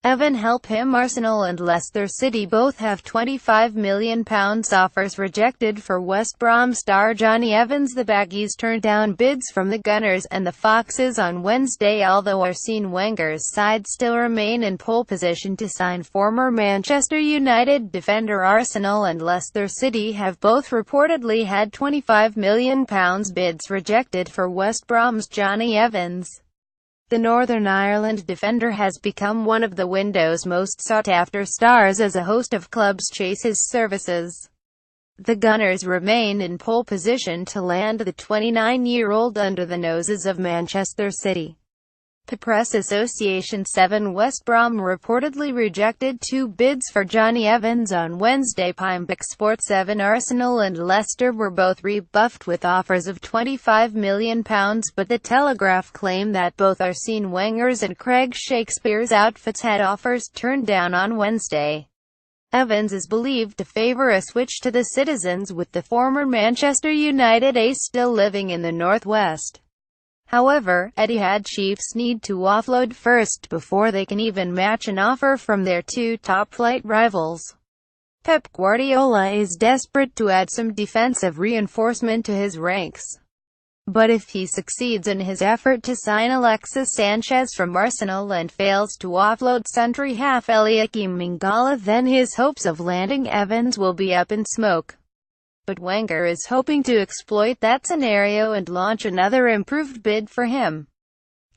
Evan help him. Arsenal and Leicester City both have £25 million offers rejected for West Brom star Jonny Evans. The Baggies turned down bids from the Gunners and the Foxes on Wednesday, although Arsene Wenger's side still remain in pole position to sign former Manchester United defender. Arsenal and Leicester City have both reportedly had £25 million bids rejected for West Brom's Jonny Evans. The Northern Ireland defender has become one of the window's most sought-after stars as a host of clubs chase his services. The Gunners remain in pole position to land the 29-year-old under the noses of Manchester City. PAPress Association 7 West Brom reportedly rejected 2 bids for Jonny Evans on Wednesday PAEmpics Sport. 7 Arsenal and Leicester were both rebuffed with offers of £25 million, but the Telegraph claimed that both Arsene Wenger's and Craig Shakespeare's outfits had offers turned down on Wednesday. Evans is believed to favour a switch to the Citizens, with the former Manchester United ace still living in the northwest. However, Etihad chiefs need to offload first before they can even match an offer from their 2 top-flight rivals. Pep Guardiola is desperate to add some defensive reinforcement to his ranks. But if he succeeds in his effort to sign Alexis Sanchez from Arsenal and fails to offload century half Eliakim Mangala, then his hopes of landing Evans will be up in smoke. But Wenger is hoping to exploit that scenario and launch another improved bid for him.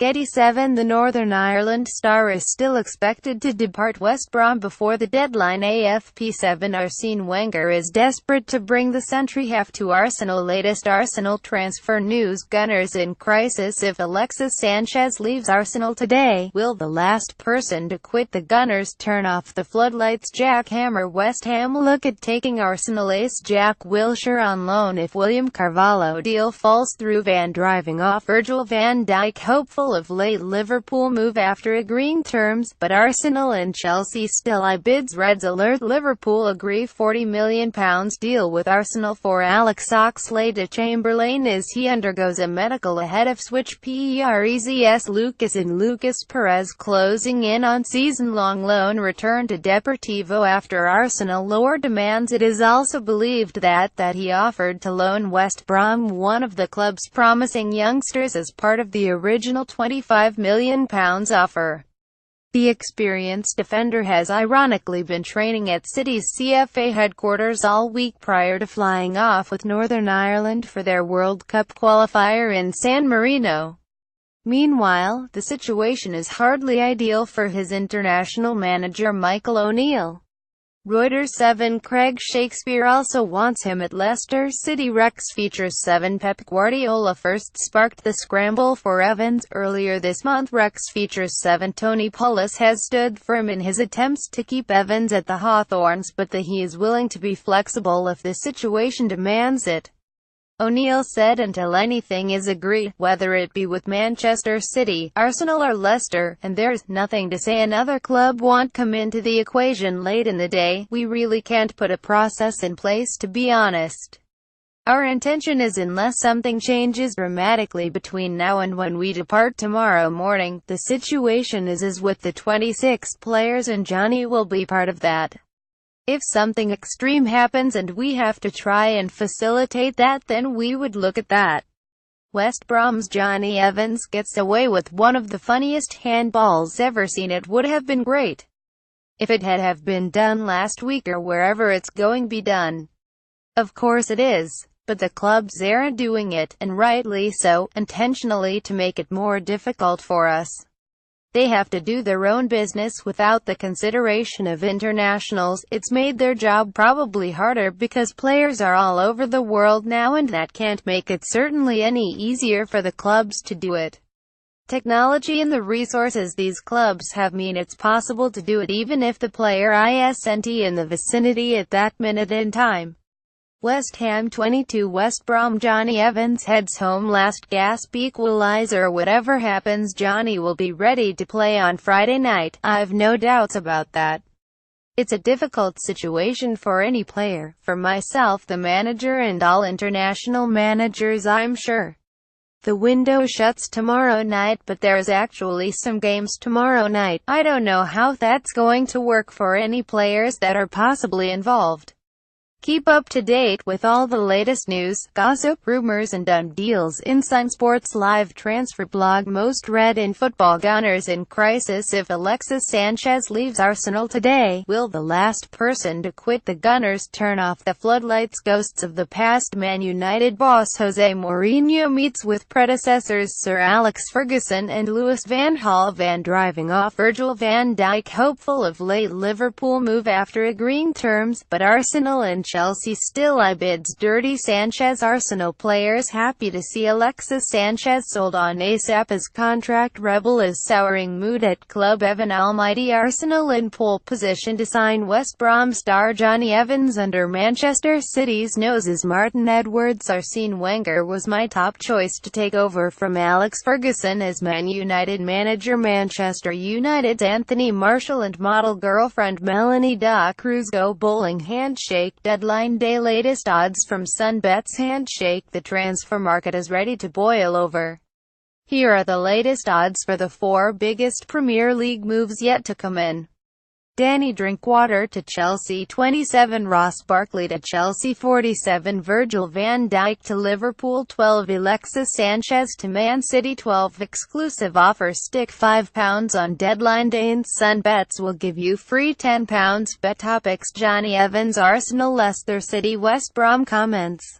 Getty 7 The Northern Ireland star is still expected to depart West Brom before the deadline. AFP 7 Arsene Wenger is desperate to bring the century half to Arsenal. Latest Arsenal transfer news: Gunners in crisis if Alexis Sanchez leaves Arsenal today. Will the last person to quit the Gunners turn off the floodlights? Jack Hammer West Ham look at taking Arsenal ace Jack Wilshere on loan if William Carvalho deal falls through. Van driving off Virgil van Dijk hopeful of late Liverpool move after agreeing terms, but Arsenal and Chelsea still eye bids. Reds alert: Liverpool agree £40 million deal with Arsenal for Alex Oxlade-Chamberlain as he undergoes a medical ahead of switch. PAPress Lucas and Lucas Perez closing in on season-long loan return to Deportivo after Arsenal lower demands. It is also believed that he offered to loan West Brom one of the club's promising youngsters as part of the original £25 million offer. The experienced defender has ironically been training at City's CFA headquarters all week prior to flying off with Northern Ireland for their World Cup qualifier in San Marino. Meanwhile, the situation is hardly ideal for his international manager Michael O'Neill. Reuters 7 Craig Shakespeare also wants him at Leicester City. Rex features 7 Pep Guardiola first sparked the scramble for Evans. Earlier this month, Rex features 7 Tony Pulis has stood firm in his attempts to keep Evans at the Hawthorns, but he is willing to be flexible if the situation demands it. O'Neill said until anything is agreed, whether it be with Manchester City, Arsenal or Leicester, and there's nothing to say another club won't come into the equation late in the day, we really can't put a process in place, to be honest. Our intention is, unless something changes dramatically between now and when we depart tomorrow morning, the situation is as with the 26 players and Jonny will be part of that. If something extreme happens and we have to try and facilitate that, then we would look at that. West Brom's Jonny Evans gets away with one of the funniest handballs ever seen. It would have been great if it had have been done last week or wherever it's going be done. Of course it is, but the clubs aren't doing it, and rightly so, intentionally to make it more difficult for us. They have to do their own business without the consideration of internationals. It's made their job probably harder because players are all over the world now, and that can't make it certainly any easier for the clubs to do it. Technology and the resources these clubs have mean it's possible to do it even if the player isn't in the vicinity at that minute in time. West Ham 22 West Brom Jonny Evans heads home last gasp equalizer. Whatever happens, Jonny will be ready to play on Friday night, I've no doubts about that. It's a difficult situation for any player, for myself, the manager and all international managers, I'm sure. The window shuts tomorrow night, but there's actually some games tomorrow night. I don't know how that's going to work for any players that are possibly involved. Keep up to date with all the latest news, gossip, rumors and done deals in Sun Sports live transfer blog. Most read in football. Gunners in crisis if Alexis Sanchez leaves Arsenal today. Will the last person to quit the Gunners turn off the floodlights? Ghosts of the past. Man United boss Jose Mourinho meets with predecessors Sir Alex Ferguson and Louis van Gaal. Van driving off Virgil van Dijk, hopeful of late Liverpool move after agreeing terms, but Arsenal and Chelsea still bids. Dirty Sanchez. Arsenal players happy to see Alexis Sanchez sold on ASAP as contract rebel is souring mood at club. Evan Almighty. Arsenal in pole position to sign West Brom star Jonny Evans under Manchester City's noses. Martin Edwards. Arsene Wenger was my top choice to take over from Alex Ferguson as Man United manager. Manchester United's Anthony Martial and model girlfriend Melanie Da Cruz go bowling. Handshake. Deadline day. Latest odds from Sunbet's Handshake. The transfer market is ready to boil over. Here are the latest odds for the 4 biggest Premier League moves yet to come in. Danny Drinkwater to Chelsea 27, Ross Barkley to Chelsea 47, Virgil van Dijk to Liverpool 12, Alexis Sanchez to Man City 12. Exclusive offer. Stick £5 on deadline day and Sunbets will give you free £10. Bet topics: Jonny Evans Arsenal, Leicester City, West Brom. Comments.